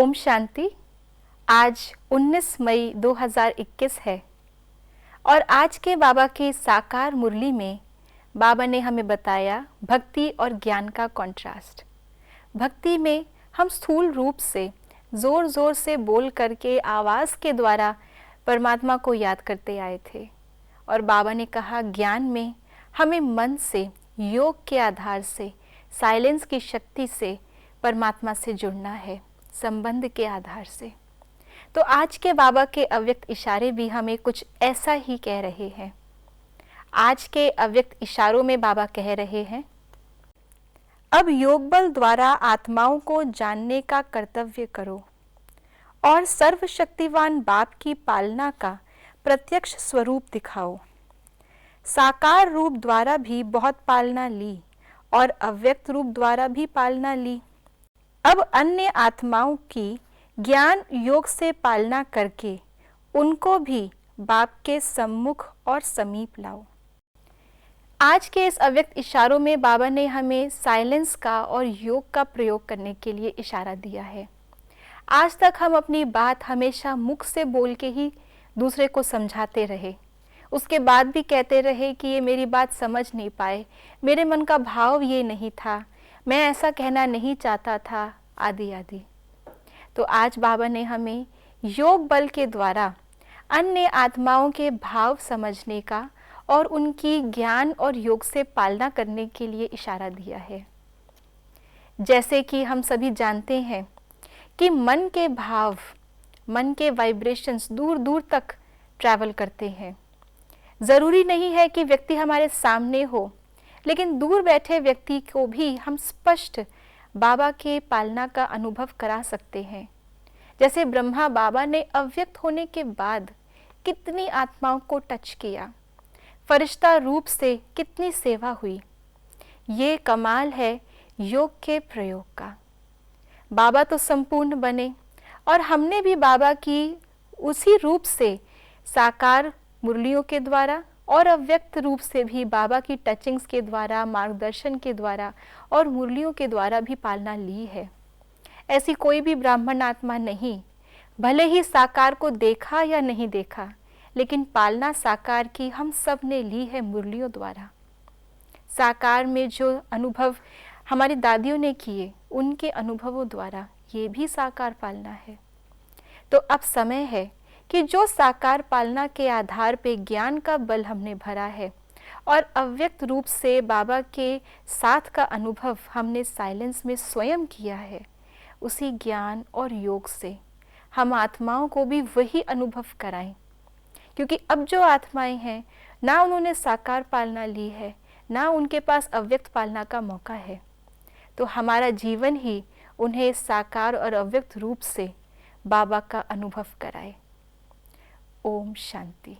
ओम शांति। आज 19 मई 2021 है और आज के बाबा की साकार मुरली में बाबा ने हमें बताया भक्ति और ज्ञान का कॉन्ट्रास्ट। भक्ति में हम स्थूल रूप से ज़ोर ज़ोर से बोल करके आवाज़ के द्वारा परमात्मा को याद करते आए थे और बाबा ने कहा ज्ञान में हमें मन से, योग के आधार से, साइलेंस की शक्ति से परमात्मा से जुड़ना है, संबंध के आधार से। तो आज के बाबा के अव्यक्त इशारे भी हमें कुछ ऐसा ही कह रहे हैं। आज के अव्यक्त इशारों में बाबा कह रहे हैं, अब योग बल द्वारा आत्माओं को जानने का कर्तव्य करो और सर्वशक्तिवान बाप की पालना का प्रत्यक्ष स्वरूप दिखाओ। साकार रूप द्वारा भी बहुत पालना ली और अव्यक्त रूप द्वारा भी पालना ली। अब अन्य आत्माओं की ज्ञान योग से पालना करके उनको भी बाप के सम्मुख और समीप लाओ। आज के इस अव्यक्त इशारों में बाबा ने हमें साइलेंस का और योग का प्रयोग करने के लिए इशारा दिया है। आज तक हम अपनी बात हमेशा मुख से बोल के ही दूसरे को समझाते रहे, उसके बाद भी कहते रहे कि ये मेरी बात समझ नहीं पाए, मेरे मन का भाव ये नहीं था, मैं ऐसा कहना नहीं चाहता था, आदि आदि। तो आज बाबा ने हमें योग बल के द्वारा अन्य आत्माओं के भाव समझने का और उनकी ज्ञान और योग से पालना करने के लिए इशारा दिया है। जैसे कि हम सभी जानते हैं कि मन के भाव, मन के वाइब्रेशंस दूर दूर तक ट्रैवल करते हैं। ज़रूरी नहीं है कि व्यक्ति हमारे सामने हो, लेकिन दूर बैठे व्यक्ति को भी हम स्पष्ट बाबा के पालना का अनुभव करा सकते हैं। जैसे ब्रह्मा बाबा ने अव्यक्त होने के बाद कितनी आत्माओं को टच किया, फरिश्ता रूप से कितनी सेवा हुई। ये कमाल है योग के प्रयोग का। बाबा तो संपूर्ण बने और हमने भी बाबा की उसी रूप से साकार मुरलियों के द्वारा और अव्यक्त रूप से भी बाबा की टचिंग्स के द्वारा, मार्गदर्शन के द्वारा और मुरलियों के द्वारा भी पालना ली है। ऐसी कोई भी ब्राह्मण आत्मा नहीं, भले ही साकार को देखा या नहीं देखा, लेकिन पालना साकार की हम सब ने ली है मुरलियों द्वारा। साकार में जो अनुभव हमारी दादियों ने किए, उनके अनुभवों द्वारा ये भी साकार पालना है। तो अब समय है कि जो साकार पालना के आधार पे ज्ञान का बल हमने भरा है और अव्यक्त रूप से बाबा के साथ का अनुभव हमने साइलेंस में स्वयं किया है, उसी ज्ञान और योग से हम आत्माओं को भी वही अनुभव कराएं। क्योंकि अब जो आत्माएं हैं, ना उन्होंने साकार पालना ली है, ना उनके पास अव्यक्त पालना का मौका है। तो हमारा जीवन ही उन्हें साकार और अव्यक्त रूप से बाबा का अनुभव कराए। ओम शांति।